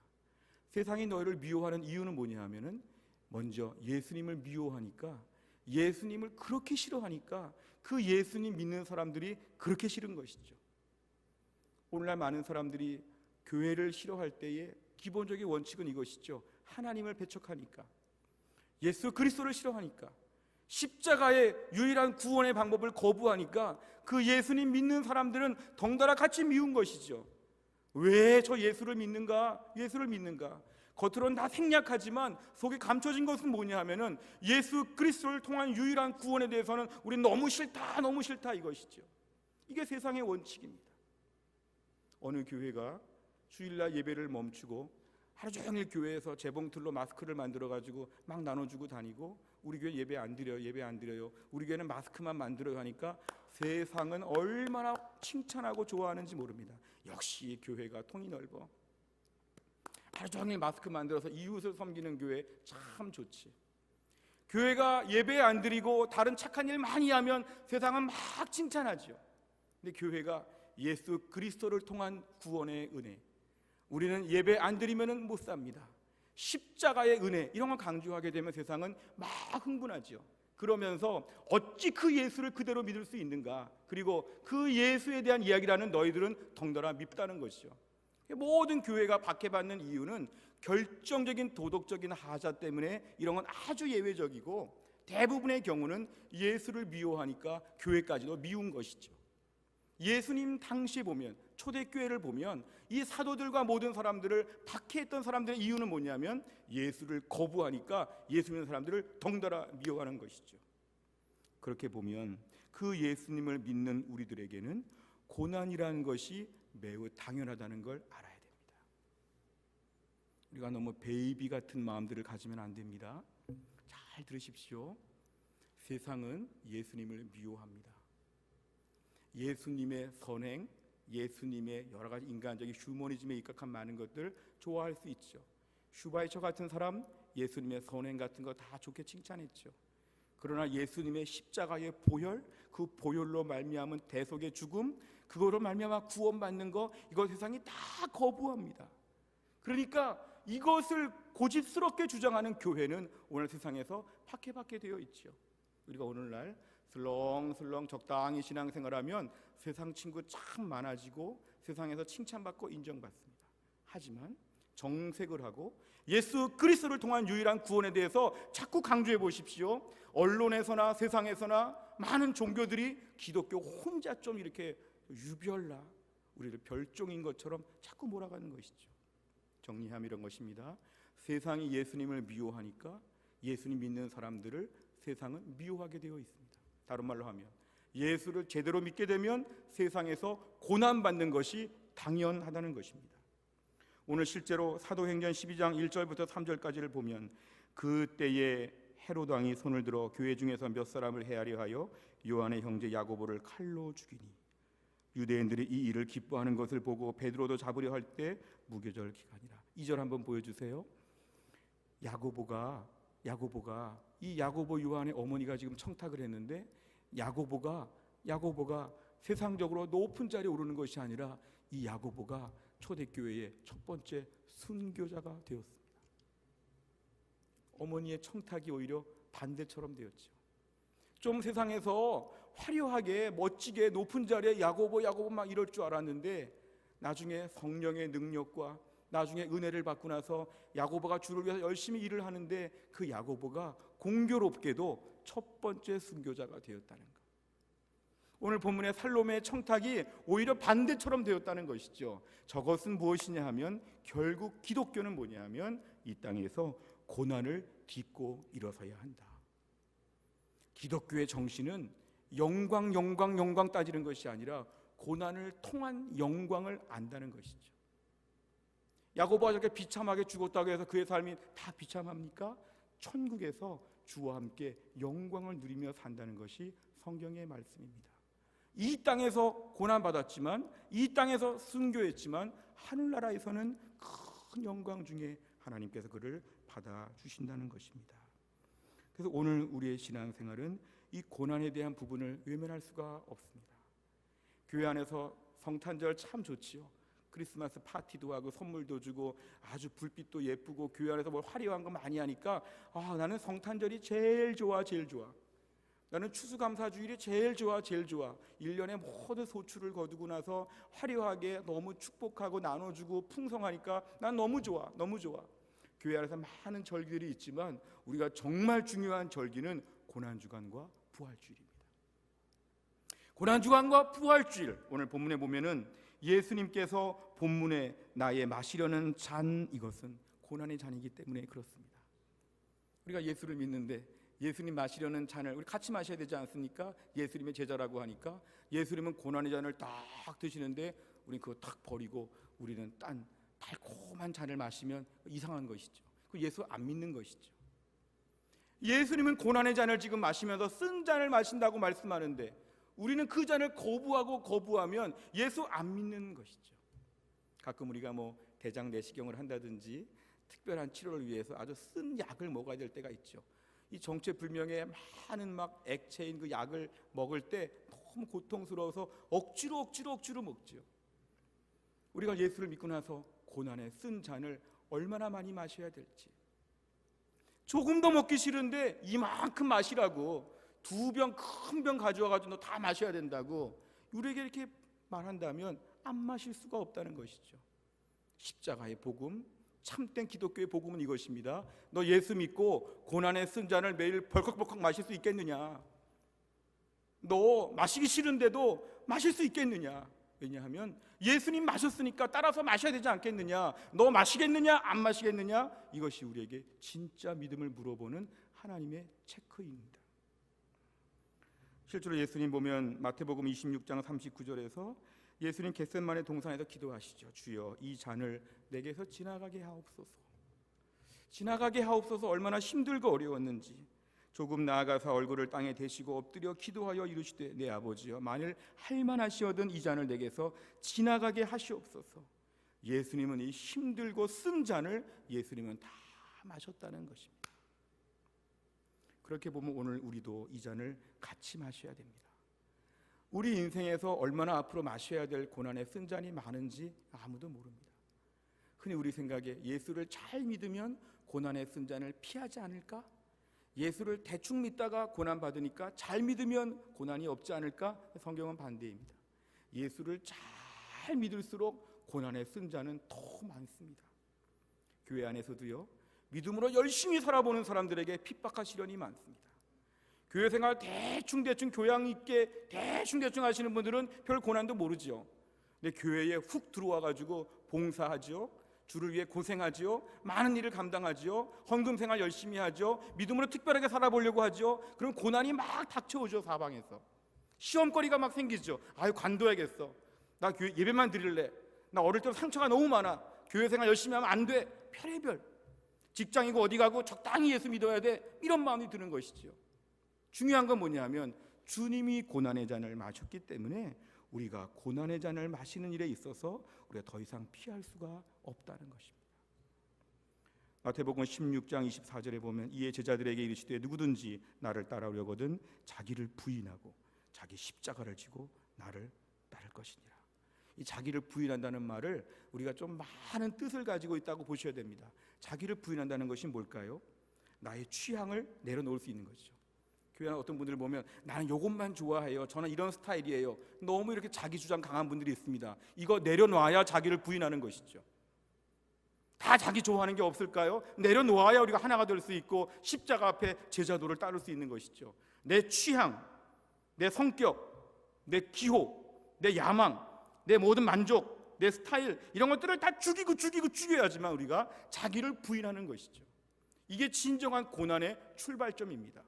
세상이 너희를 미워하는 이유는 뭐냐 하면은 먼저 예수님을 미워하니까 예수님을 그렇게 싫어하니까 그 예수님 믿는 사람들이 그렇게 싫은 것이죠. 오늘날 많은 사람들이 교회를 싫어할 때의 기본적인 원칙은 이것이죠. 하나님을 배척하니까, 예수 그리스도를 싫어하니까, 십자가의 유일한 구원의 방법을 거부하니까 그 예수님 믿는 사람들은 덩달아 같이 미운 것이죠. 왜 저 예수를 믿는가? 예수를 믿는가? 겉으로는 다 생략하지만 속에 감춰진 것은 뭐냐 하면은 예수 그리스도를 통한 유일한 구원에 대해서는 우린 너무 싫다, 너무 싫다 이것이죠. 이게 세상의 원칙입니다. 어느 교회가 주일날 예배를 멈추고 하루 종일 교회에서 재봉틀로 마스크를 만들어 가지고 막 나눠주고 다니고, 우리 교회 예배 안 드려요, 예배 안 드려요, 우리 교회는 마스크만 만들어요 하니까 세상은 얼마나 칭찬하고 좋아하는지 모릅니다. 역시 교회가 통이 넓어. 하루 종일 마스크 만들어서 이웃을 섬기는 교회 참 좋지. 교회가 예배 안 드리고 다른 착한 일 많이 하면 세상은 막 칭찬하죠. 근데 교회가 예수 그리스도를 통한 구원의 은혜, 우리는 예배 안 드리면 못 삽니다, 십자가의 은혜, 이런 걸 강조하게 되면 세상은 막 흥분하죠. 그러면서 어찌 그 예수를 그대로 믿을 수 있는가, 그리고 그 예수에 대한 이야기라는 너희들은 덩달아 밉다는 것이죠. 모든 교회가 박해받는 이유는 결정적인 도덕적인 하자 때문에 이런 건 아주 예외적이고, 대부분의 경우는 예수를 미워하니까 교회까지도 미운 것이죠. 예수님 당시에 보면, 초대교회를 보면 이 사도들과 모든 사람들을 박해했던 사람들의 이유는 뭐냐면 예수를 거부하니까 예수 믿는 사람들을 덩달아 미워하는 것이죠. 그렇게 보면 그 예수님을 믿는 우리들에게는 고난이라는 것이 매우 당연하다는 걸 알아야 됩니다. 우리가 너무 베이비 같은 마음들을 가지면 안 됩니다. 잘 들으십시오. 세상은 예수님을 미워합니다. 예수님의 선행, 예수님의 여러 가지 인간적인 휴머니즘에 입각한 많은 것들 좋아할 수 있죠. 슈바이처 같은 사람 예수님의 선행 같은 거 다 좋게 칭찬했죠. 그러나 예수님의 십자가의 보혈, 그 보혈로 말미암은 대속의 죽음, 그거로 말미암아 구원받는 거, 이거 세상이 다 거부합니다. 그러니까 이것을 고집스럽게 주장하는 교회는 오늘 세상에서 박해받게 되어 있죠. 우리가 오늘날 슬렁슬렁 적당히 신앙생활하면 세상 친구 참 많아지고 세상에서 칭찬받고 인정받습니다. 하지만 정색을 하고 예수 그리스도를 통한 유일한 구원에 대해서 자꾸 강조해 보십시오. 언론에서나 세상에서나 많은 종교들이 기독교 혼자 좀 이렇게 유별나, 우리를 별종인 것처럼 자꾸 몰아가는 것이죠. 정리하면 이런 것입니다. 세상이 예수님을 미워하니까 예수님 믿는 사람들을 세상은 미워하게 되어 있습니다. 다른 말로 하면 예수를 제대로 믿게 되면 세상에서 고난받는 것이 당연하다는 것입니다. 오늘 실제로 사도행전 12장 1절부터 3절까지를 보면 그때에 헤롯 왕이 손을 들어 교회 중에서 몇 사람을 헤아려 하여 요한의 형제 야고보를 칼로 죽이니, 유대인들이 이 일을 기뻐하는 것을 보고 베드로도 잡으려 할 때 무교절 기간이라. 2절 한번 보여주세요. 야고보가 이 야고보 요한의 어머니가 지금 청탁을 했는데 야고보가 세상적으로 높은 자리에 오르는 것이 아니라 이 야고보가 초대교회의 첫 번째 순교자가 되었습니다. 어머니의 청탁이 오히려 반대처럼 되었죠. 좀 세상에서 화려하게 멋지게 높은 자리에 야고보 막 이럴 줄 알았는데 나중에 성령의 능력과 나중에 은혜를 받고 나서 야고보가 주를 위해서 열심히 일을 하는데 그 야고보가 공교롭게도 첫 번째 순교자가 되었다는 것. 오늘 본문의 살로메의 청탁이 오히려 반대처럼 되었다는 것이죠. 저것은 무엇이냐 하면 결국 기독교는 뭐냐 하면 이 땅에서 고난을 딛고 일어서야 한다. 기독교의 정신은 영광 따지는 것이 아니라 고난을 통한 영광을 안다는 것이죠. 야고보가 저렇게 비참하게 죽었다고 해서 그의 삶이 다 비참합니까? 천국에서 주와 함께 영광을 누리며 산다는 것이 성경의 말씀입니다. 이 땅에서 고난받았지만, 이 땅에서 순교했지만 하늘나라에서는 큰 영광 중에 하나님께서 그를 받아주신다는 것입니다. 그래서 오늘 우리의 신앙생활은 이 고난에 대한 부분을 외면할 수가 없습니다. 교회 안에서 성탄절 참 좋지요. 크리스마스 파티도 하고 선물도 주고 아주 불빛도 예쁘고 교회 안에서 뭘 화려한 거 많이 하니까 나는 성탄절이 제일 좋아. 나는 추수감사주일이 제일 좋아, 제일 좋아. 1년의 모든 소출을 거두고 나서 화려하게 너무 축복하고 나눠주고 풍성하니까 난 너무 좋아, 너무 좋아. 교회 안에서 많은 절기들이 있지만 우리가 정말 중요한 절기는 고난주간과 부활주일입니다. 고난주간과 부활주일, 오늘 본문에 보면은 예수님께서 본문에 나의 마시려는 잔, 이것은 고난의 잔이기 때문에 그렇습니다. 우리가 예수를 믿는데 예수님 마시려는 잔을 우리 같이 마셔야 되지 않습니까? 예수님의 제자라고 하니까 예수님은 고난의 잔을 딱 드시는데 우리는 그거 딱 버리고 우리는 딴 달콤한 잔을 마시면 이상한 것이죠. 그 예수 안 믿는 것이죠. 예수님은 고난의 잔을 지금 마시면서 쓴 잔을 마신다고 말씀하는데 우리는 그 잔을 거부하면 예수 안 믿는 것이죠. 가끔 우리가 대장 내시경을 한다든지 특별한 치료를 위해서 아주 쓴 약을 먹어야 될 때가 있죠. 이 정체불명의 많은 액체인 그 약을 먹을 때 너무 고통스러워서 억지로 먹죠. 우리가 예수를 믿고 나서 고난의 쓴 잔을 얼마나 많이 마셔야 될지, 조금 더 먹기 싫은데 이만큼 마시라고 2병 큰 병 가져와가지고 너 다 마셔야 된다고 우리에게 이렇게 말한다면 안 마실 수가 없다는 것이죠. 십자가의 복음, 참된 기독교의 복음은 이것입니다. 너 예수 믿고 고난의 쓴 잔을 매일 벌컥벌컥 마실 수 있겠느냐? 너 마시기 싫은데도 마실 수 있겠느냐? 왜냐하면 예수님 마셨으니까 따라서 마셔야 되지 않겠느냐? 너 마시겠느냐? 안 마시겠느냐? 이것이 우리에게 진짜 믿음을 물어보는 하나님의 체크입니다. 실제로 예수님 보면 마태복음 26장 39절에서 예수님 겟세마네 동산에서 기도하시죠. 주여, 이 잔을 내게서 지나가게 하옵소서. 지나가게 하옵소서. 얼마나 힘들고 어려웠는지. 조금 나아가서 얼굴을 땅에 대시고 엎드려 기도하여 이르시되 내 아버지여, 만일 할만하시거든 이 잔을 내게서 지나가게 하시옵소서. 예수님은 이 힘들고 쓴 잔을 예수님은 다 마셨다는 것입니다. 그렇게 보면 오늘 우리도 이 잔을 같이 마셔야 됩니다. 우리 인생에서 얼마나 앞으로 마셔야 될 고난의 쓴 잔이 많은지 아무도 모릅니다. 흔히 우리 생각에 예수를 잘 믿으면 고난의 쓴 잔을 피하지 않을까? 예수를 대충 믿다가 고난 받으니까 잘 믿으면 고난이 없지 않을까? 성경은 반대입니다. 예수를 잘 믿을수록 고난의 쓴 잔은 더 많습니다. 교회 안에서도요, 믿음으로 열심히 살아보는 사람들에게 핍박과 시련이 많습니다. 교회 생활 대충 교양 있게 대충 하시는 분들은 별 고난도 모르죠. 근데 교회에 훅 들어와가지고 봉사하죠. 주를 위해 고생하죠. 많은 일을 감당하죠. 헌금 생활 열심히 하죠. 믿음으로 특별하게 살아보려고 하죠. 그럼 고난이 막 닥쳐오죠. 사방에서 시험거리가 막 생기죠. 아유, 관둬야겠어. 나 교회 예배만 드릴래. 나 어릴 때 상처가 너무 많아. 교회 생활 열심히 하면 안 돼. 별의별. 직장이고 어디 가고 적당히 예수 믿어야 돼. 이런 마음이 드는 것이죠. 중요한 건 뭐냐면 주님이 고난의 잔을 마셨기 때문에 우리가 고난의 잔을 마시는 일에 있어서 우리가 더 이상 피할 수가 없다는 것입니다. 마태복음 16장 24절에 보면 이에 제자들에게 이르시되 누구든지 나를 따라오려거든 자기를 부인하고 자기 십자가를 지고 나를 따를 것이니라. 이 자기를 부인한다는 말을 우리가 좀 많은 뜻을 가지고 있다고 보셔야 됩니다. 자기를 부인한다는 것이 뭘까요? 나의 취향을 내려놓을 수 있는 것이죠. 교회 어떤 분들을 보면 나는 이것만 좋아해요. 저는 이런 스타일이에요. 너무 이렇게 자기 주장 강한 분들이 있습니다. 이거 내려놔야 자기를 부인하는 것이죠. 다 자기 좋아하는 게 없을까요? 내려놓아야 우리가 하나가 될 수 있고 십자가 앞에 제자도를 따를 수 있는 것이죠. 내 취향, 내 성격, 내 기호, 내 야망, 내 모든 만족, 내 스타일, 이런 것들을 다 죽여야지만 우리가 자기를 부인하는 것이죠. 이게 진정한 고난의 출발점입니다.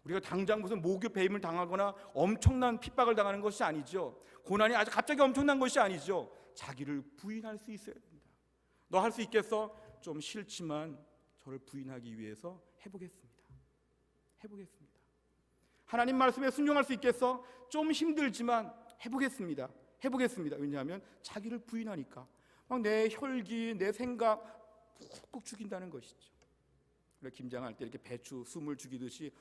우리가 당장 무슨 모교 배임을 당하거나 엄청난 핍박을 당하는 것이 아니죠. 고난이 아주 갑자기 엄청난 것이 아니죠. 자기를 부인할 수 있어야 됩니다. 너 할 수 있겠어? 좀 싫지만 저를 부인하기 위해서 해보겠습니다. 하나님 말씀에 순종할 수 있겠어? 좀 힘들지만 해보겠습니다. 왜냐하면 자기를 부인하니까 막 내 혈기, 내 생각 훅훅 죽인다는 것이죠. 우리가 김장할 때 이렇게 배추 숨을 죽이듯이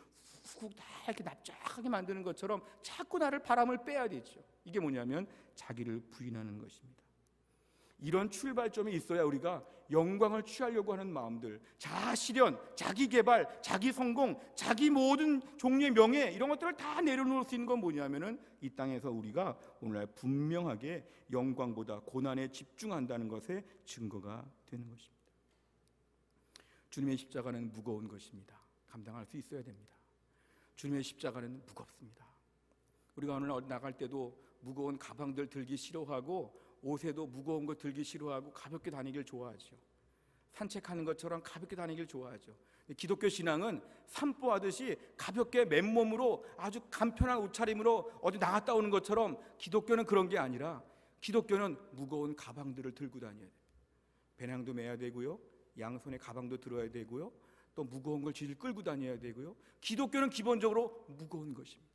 훅훅 다 이렇게 납작하게 만드는 것처럼 자꾸 나를 바람을 빼야 되죠. 이게 뭐냐면 자기를 부인하는 것입니다. 이런 출발점이 있어야 우리가 영광을 취하려고 하는 마음들, 자아실현, 자기개발, 자기성공, 자기 모든 종류의 명예, 이런 것들을 다 내려놓을 수 있는 건 뭐냐면은 이 땅에서 우리가 오늘날 분명하게 영광보다 고난에 집중한다는 것의 증거가 되는 것입니다. 주님의 십자가는 무거운 것입니다. 감당할 수 있어야 됩니다. 주님의 십자가는 무겁습니다. 우리가 오늘 나갈 때도 무거운 가방들 들기 싫어하고, 옷에도 무거운 거 들기 싫어하고 가볍게 다니길 좋아하죠. 산책하는 것처럼 가볍게 다니길 좋아하죠. 기독교 신앙은 산보하듯이 가볍게 맨몸으로 아주 간편한 옷차림으로 어디 나갔다 오는 것처럼, 기독교는 그런 게 아니라 기독교는 무거운 가방들을 들고 다녀야 돼요. 배낭도 매야 되고요, 양손에 가방도 들어야 되고요, 또 무거운 걸 질질 끌고 다녀야 되고요. 기독교는 기본적으로 무거운 것입니다.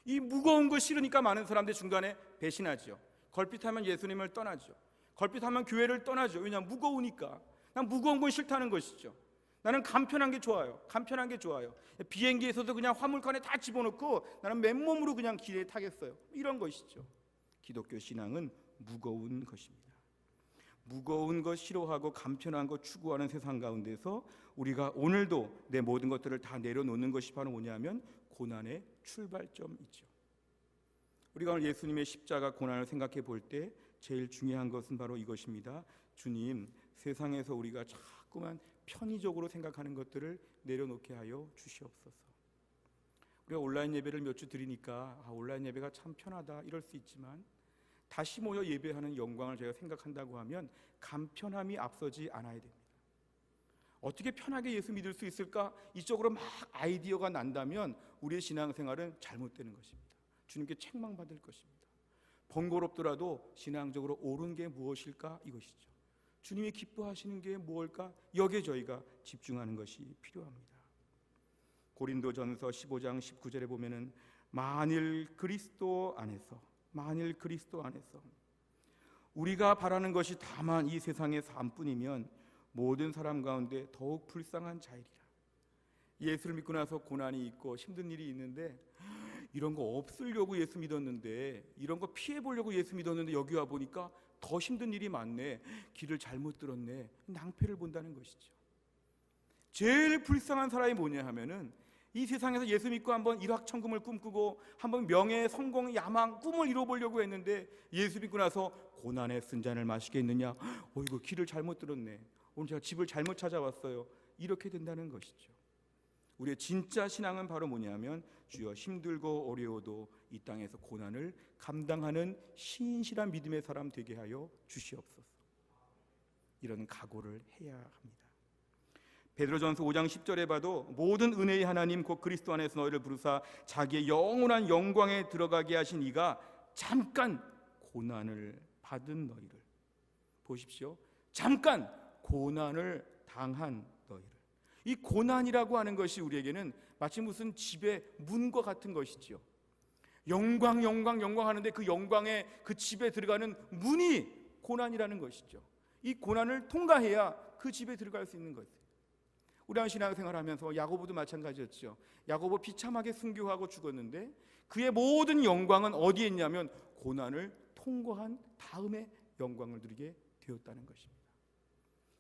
이 무거운 거 싫으니까 많은 사람들이 중간에 배신하죠. 걸핏하면 예수님을 떠나죠. 걸핏하면 교회를 떠나죠. 왜냐하면 무거우니까. 난 무거운 건 싫다는 것이죠. 나는 간편한 게 좋아요. 간편한 게 좋아요. 비행기에서도 그냥 화물칸에 다 집어넣고 나는 맨몸으로 그냥 길에 타겠어요. 이런 것이죠. 기독교 신앙은 무거운 것입니다. 무거운 것 싫어하고 간편한 것 추구하는 세상 가운데서 우리가 오늘도 내 모든 것들을 다 내려놓는 것이 바로 뭐냐면 고난의 출발점이죠. 우리가 오늘 예수님의 십자가 고난을 생각해 볼 때 제일 중요한 것은 바로 이것입니다. 주님, 세상에서 우리가 자꾸만 편의적으로 생각하는 것들을 내려놓게 하여 주시옵소서. 우리가 온라인 예배를 몇 주 드리니까 온라인 예배가 참 편하다 이럴 수 있지만, 다시 모여 예배하는 영광을 제가 생각한다고 하면 간편함이 앞서지 않아야 됩니다. 어떻게 편하게 예수 믿을 수 있을까? 이쪽으로 막 아이디어가 난다면 우리의 신앙생활은 잘못되는 것입니다. 주님께 책망받을 것입니다. 번거롭더라도 신앙적으로 옳은 게 무엇일까? 이것이죠. 주님이 기뻐하시는 게 무엇일까? 여기에 저희가 집중하는 것이 필요합니다. 고린도전서 15장 19절에 보면은 만일 그리스도 안에서 우리가 바라는 것이 다만 이 세상의 삶뿐이면 모든 사람 가운데 더욱 불쌍한 자이리라. 예수를 믿고 나서 고난이 있고 힘든 일이 있는데, 이런 거 없으려고 예수 믿었는데, 이런 거 피해 보려고 예수 믿었는데 여기 와 보니까 더 힘든 일이 많네, 길을 잘못 들었네, 낭패를 본다는 것이죠. 제일 불쌍한 사람이 뭐냐 하면은 이 세상에서 예수 믿고 한번 일확천금을 꿈꾸고 한번 명예, 성공, 야망, 꿈을 이뤄보려고 했는데 예수 믿고 나서 고난의 쓴 잔을 마시겠느냐, 이거 길을 잘못 들었네, 오늘 제가 집을 잘못 찾아왔어요, 이렇게 된다는 것이죠. 우리의 진짜 신앙은 바로 뭐냐면 주여 힘들고 어려워도 이 땅에서 고난을 감당하는 신실한 믿음의 사람 되게 하여 주시옵소서. 이런 각오를 해야 합니다. 베드로전서 5장 10절에 봐도 모든 은혜의 하나님 곧 그리스도 안에서 너희를 부르사 자기의 영원한 영광에 들어가게 하신 이가 잠깐 고난을 받은 너희를, 보십시오, 잠깐 고난을 당한 너희를. 이 고난이라고 하는 것이 우리에게는 마치 무슨 집의 문과 같은 것이지요. 영광 하는데 그 영광의 그 집에 들어가는 문이 고난이라는 것이죠. 이 고난을 통과해야 그 집에 들어갈 수 있는 거예요. 우리 신앙생활하면서 야고보도 마찬가지였죠. 야고보 비참하게 순교하고 죽었는데 그의 모든 영광은 어디에 있냐면 고난을 통과한 다음에 영광을 누리게 되었다는 것입니다.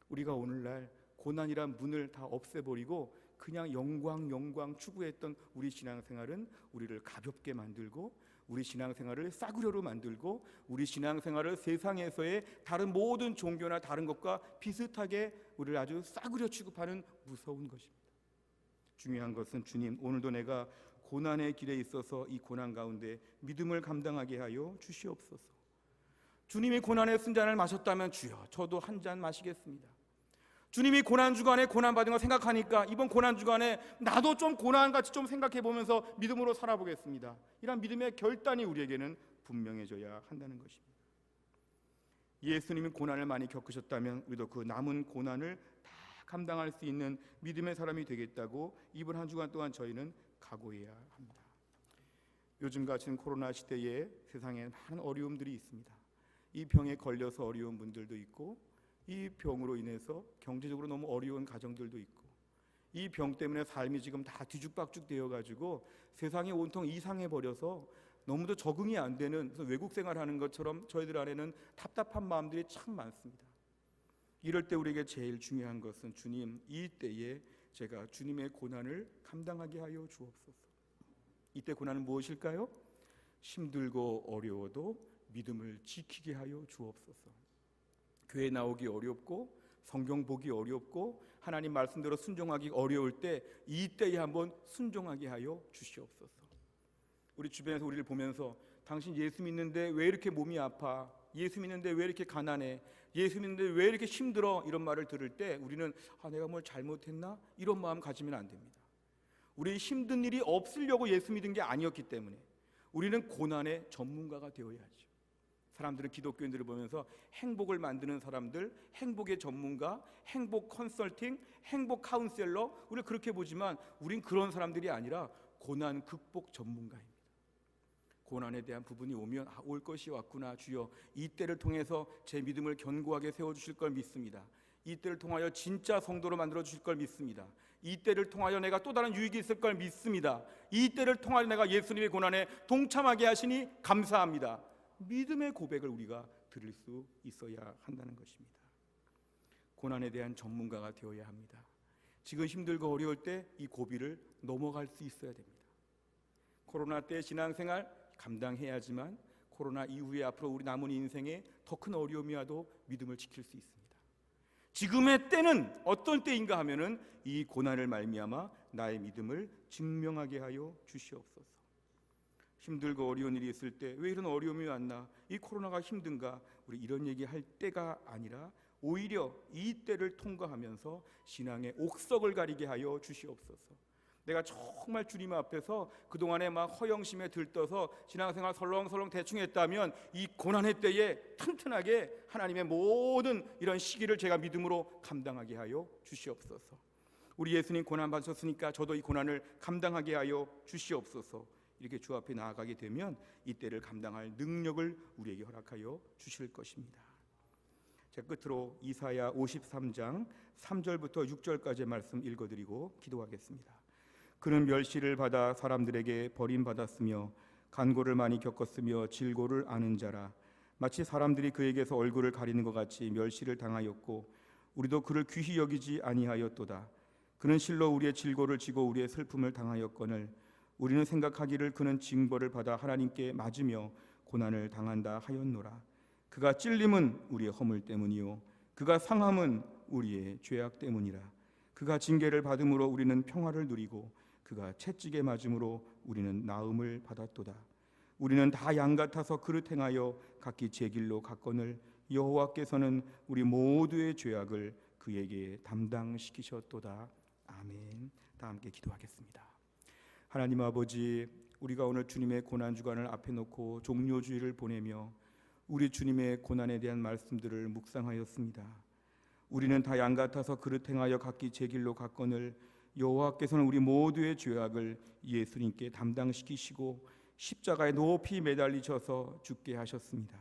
우리가 오늘날 고난이란 문을 다 없애버리고 그냥 영광 추구했던 우리 신앙생활은 우리를 가볍게 만들고, 우리 신앙생활을 싸구려로 만들고, 우리 신앙생활을 세상에서의 다른 모든 종교나 다른 것과 비슷하게 우리를 아주 싸구려 취급하는 무서운 것입니다. 중요한 것은 주님, 오늘도 내가 고난의 길에 있어서 이 고난 가운데 믿음을 감당하게 하여 주시옵소서. 주님이 고난의 쓴 잔을 마셨다면 주여 저도 한 잔 마시겠습니다. 주님이 고난주간에 고난받은 거 생각하니까 이번 고난주간에 나도 좀 고난같이 좀 생각해보면서 믿음으로 살아보겠습니다. 이런 믿음의 결단이 우리에게는 분명해져야 한다는 것입니다. 예수님이 고난을 많이 겪으셨다면 우리도 그 남은 고난을 다 감당할 수 있는 믿음의 사람이 되겠다고 이번 한 주간 동안 저희는 각오해야 합니다. 요즘 같은 코로나 시대에 세상에 많은 어려움들이 있습니다. 이 병에 걸려서 어려운 분들도 있고, 이 병으로 인해서 경제적으로 너무 어려운 가정들도 있고, 이 병 때문에 삶이 지금 다 뒤죽박죽 되어가지고 세상이 온통 이상해버려서 너무도 적응이 안 되는, 그래서 외국 생활하는 것처럼 저희들 안에는 답답한 마음들이 참 많습니다. 이럴 때 우리에게 제일 중요한 것은 주님, 이 때에 제가 주님의 고난을 감당하게 하여 주옵소서. 이때 고난은 무엇일까요? 힘들고 어려워도 믿음을 지키게 하여 주옵소서. 교회 나오기 어렵고 성경 보기 어렵고 하나님 말씀대로 순종하기 어려울 때 이때에 한번 순종하게 하여 주시옵소서. 우리 주변에서 우리를 보면서 당신 예수 믿는데 왜 이렇게 몸이 아파? 예수 믿는데 왜 이렇게 가난해? 예수 믿는데 왜 이렇게 힘들어? 이런 말을 들을 때 우리는 내가 뭘 잘못했나? 이런 마음 가지면 안 됩니다. 우리 힘든 일이 없으려고 예수 믿은 게 아니었기 때문에 우리는 고난의 전문가가 되어야죠. 사람들은 기독교인들을 보면서 행복을 만드는 사람들, 행복의 전문가, 행복 컨설팅, 행복 카운셀러, 우리를 그렇게 보지만 우린 그런 사람들이 아니라 고난 극복 전문가입니다. 고난에 대한 부분이 오면 올 것이 왔구나 주여, 이때를 통해서 제 믿음을 견고하게 세워주실 걸 믿습니다. 이때를 통하여 진짜 성도로 만들어 주실 걸 믿습니다. 이때를 통하여 내가 또 다른 유익이 있을 걸 믿습니다. 이때를 통하여 내가 예수님의 고난에 동참하게 하시니 감사합니다. 믿음의 고백을 우리가 들을 수 있어야 한다는 것입니다. 고난에 대한 전문가가 되어야 합니다. 지금 힘들고 어려울 때 이 고비를 넘어갈 수 있어야 됩니다. 코로나 때 신앙생활 감당해야지만 코로나 이후에 앞으로 우리 남은 인생에 더 큰 어려움이 와도 믿음을 지킬 수 있습니다. 지금의 때는 어떤 때인가 하면은 이 고난을 말미암아 나의 믿음을 증명하게 하여 주시옵소서. 힘들고 어려운 일이 있을 때 왜 이런 어려움이 왔나? 이 코로나가 힘든가? 우리 이런 얘기할 때가 아니라 오히려 이 때를 통과하면서 신앙의 옥석을 가리게 하여 주시옵소서. 내가 정말 주님 앞에서 그동안에 막 허영심에 들떠서 신앙생활 설렁설렁 대충 했다면 이 고난의 때에 튼튼하게 하나님의 모든 이런 시기를 제가 믿음으로 감당하게 하여 주시옵소서. 우리 예수님 고난 받으셨으니까 저도 이 고난을 감당하게 하여 주시옵소서. 이렇게 주 앞에 나아가게 되면 이 때를 감당할 능력을 우리에게 허락하여 주실 것입니다. 자, 끝으로 이사야 53장 3절부터 6절까지의 말씀 읽어드리고 기도하겠습니다. 그는 멸시를 받아 사람들에게 버림받았으며 간고를 많이 겪었으며 질고를 아는 자라. 마치 사람들이 그에게서 얼굴을 가리는 것 같이 멸시를 당하였고 우리도 그를 귀히 여기지 아니하였도다. 그는 실로 우리의 질고를 지고 우리의 슬픔을 당하였거늘 우리는 생각하기를 그는 징벌을 받아 하나님께 맞으며 고난을 당한다 하였노라. 그가 찔림은 우리의 허물 때문이요 그가 상함은 우리의 죄악 때문이라. 그가 징계를 받음으로 우리는 평화를 누리고 그가 채찍에 맞음으로 우리는 나음을 받았도다. 우리는 다 양 같아서 그릇 행하여 각기 제 길로 갔거늘 여호와께서는 우리 모두의 죄악을 그에게 담당시키셨도다. 아멘. 다 함께 기도하겠습니다. 하나님 아버지, 우리가 오늘 주님의 고난주간을 앞에 놓고 종료주일을 보내며 우리 주님의 고난에 대한 말씀들을 묵상하였습니다. 우리는 다 양 같아서 그릇 행하여 각기 제 길로 갔거늘 여호와께서는 우리 모두의 죄악을 예수님께 담당시키시고 십자가에 높이 매달리셔서 죽게 하셨습니다.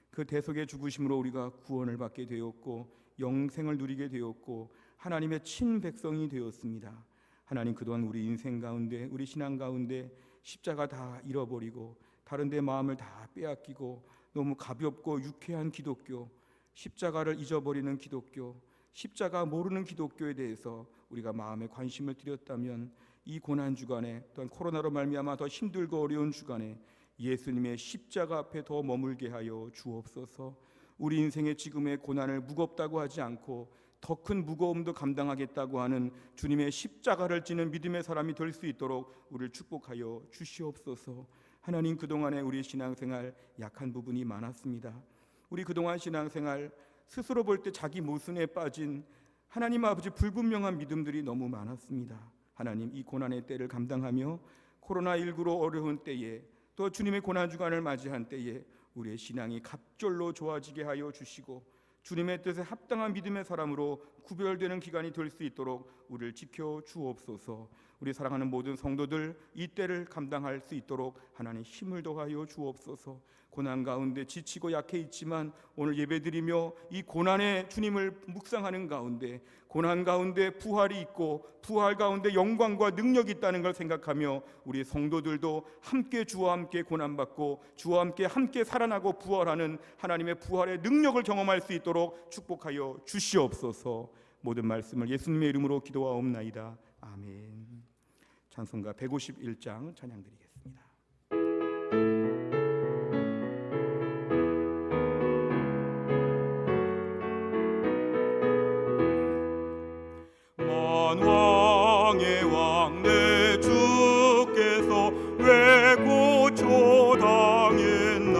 그 대속의 죽으심으로 우리가 구원을 받게 되었고 영생을 누리게 되었고 하나님의 친백성이 되었습니다. 하나님, 그동안 우리 인생 가운데 우리 신앙 가운데 십자가 다 잃어버리고 다른 데 마음을 다 빼앗기고 너무 가볍고 유쾌한 기독교, 십자가를 잊어버리는 기독교, 십자가 모르는 기독교에 대해서 우리가 마음에 관심을 드렸다면 이 고난 주간에 또한 코로나로 말미암아 더 힘들고 어려운 주간에 예수님의 십자가 앞에 더 머물게 하여 주옵소서. 우리 인생의 지금의 고난을 무겁다고 하지 않고 더 큰 무거움도 감당하겠다고 하는 주님의 십자가를 지는 믿음의 사람이 될 수 있도록 우리를 축복하여 주시옵소서. 하나님, 그동안에 우리 신앙생활 약한 부분이 많았습니다. 우리 그동안 신앙생활 스스로 볼 때 자기 모순에 빠진 하나님 아버지 불분명한 믿음들이 너무 많았습니다. 하나님, 이 고난의 때를 감당하며 코로나19로 어려운 때에 또 주님의 고난주간을 맞이한 때에 우리의 신앙이 갑절로 좋아지게 하여 주시고 주님의 뜻에 합당한 믿음의 사람으로 구별되는 기간이 될 수 있도록 우리를 지켜 주옵소서. 우리 사랑하는 모든 성도들 이 때를 감당할 수 있도록 하나님 힘을 더하여 주옵소서. 고난 가운데 지치고 약해 있지만 오늘 예배드리며 이 고난의 주님을 묵상하는 가운데 고난 가운데 부활이 있고 부활 가운데 영광과 능력이 있다는 걸 생각하며 우리 성도들도 함께 주와 함께 고난받고 주와 함께 살아나고 부활하는 하나님의 부활의 능력을 경험할 수 있도록 축복하여 주시옵소서. 모든 말씀을 예수님의 이름으로 기도하옵나이다. 아멘. 찬송가 151장 찬양드리겠습니다. 만왕의 왕 내 주께서 왜 고초당했나.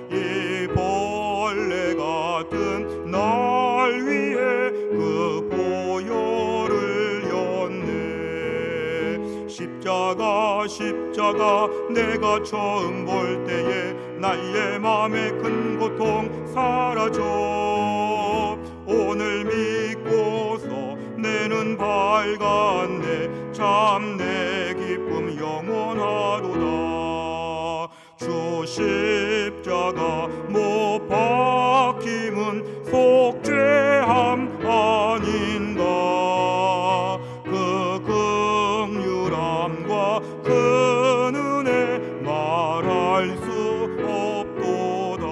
이 벌레 같은 날 위해 그 보혈을 였네. 십자가 내가 처음 볼 때에 나의 맘에 큰 고통 사라져. 오늘 믿고서 내 눈 밝았네. 참 내 기쁨 영원하도다. 주 십자가 못 박힘은 속죄함 아닌가. 그 긍휼함과 그 은혜 말할 수 없도다.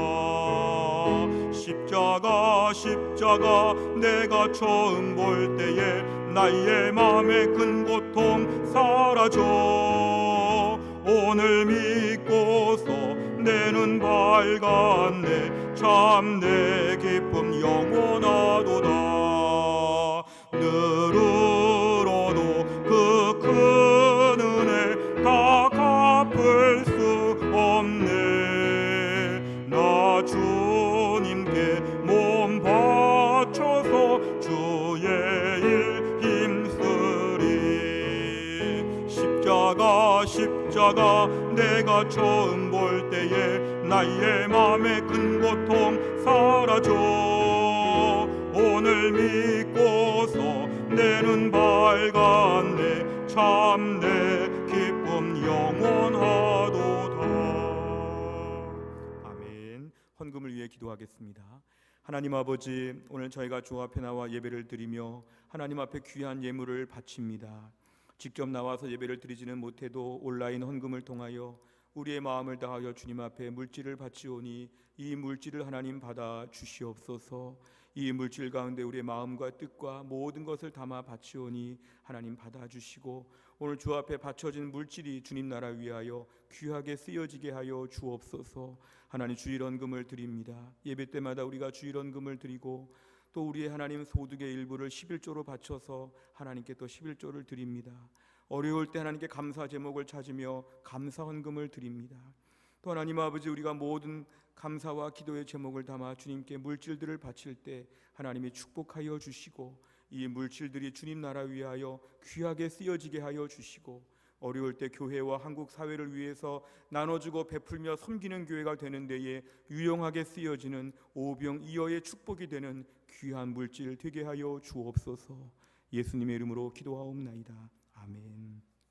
십자가 내가 처음 볼 때에 나의 맘에 큰 고통 사라져. 오늘 믿고서 내 눈 밝았네. 참 내 기쁨 영원하도다. 늘으로도 그 큰 은혜 다 갚을 수 없네. 나 주님께 몸 바쳐서 주의 일 힘쓰리. 십자가 내가 처음 볼 때에 나의 맘에 큰 고통 사라져. 오늘 믿고서 내 눈 밝았네. 참 내 기쁨 영원하도다. 아멘. 헌금을 위해 기도하겠습니다. 하나님 아버지, 오늘 저희가 주 앞에 나와 예배를 드리며 하나님 앞에 귀한 예물을 바칩니다. 직접 나와서 예배를 드리지는 못해도 온라인 헌금을 통하여 우리의 마음을 다하여 주님 앞에 물질을 바치오니 이 물질을 하나님 받아 주시옵소서. 이 물질 가운데 우리의 마음과 뜻과 모든 것을 담아 바치오니 하나님 받아 주시고 오늘 주 앞에 바쳐진 물질이 주님 나라 위하여 귀하게 쓰여지게 하여 주옵소서. 하나님 주일헌금을 드립니다. 예배 때마다 우리가 주일헌금을 드리고 또 우리의 하나님 소득의 일부를 11조로 바쳐서 하나님께 또 11조를 드립니다. 어려울 때 하나님께 감사 제목을 찾으며 감사 헌금을 드립니다. 또 하나님 아버지, 우리가 모든 감사와 기도의 제목을 담아 주님께 물질들을 바칠 때 하나님이 축복하여 주시고 이 물질들이 주님 나라 위하여 귀하게 쓰여지게 하여 주시고 어려울 때 교회와 한국 사회를 위해서 나눠주고 베풀며 섬기는 교회가 되는 데에 유용하게 쓰여지는 오병이어의 축복이 되는 귀한 물질 되게 하여 주옵소서. 예수님의 이름으로 기도하옵나이다. 아멘.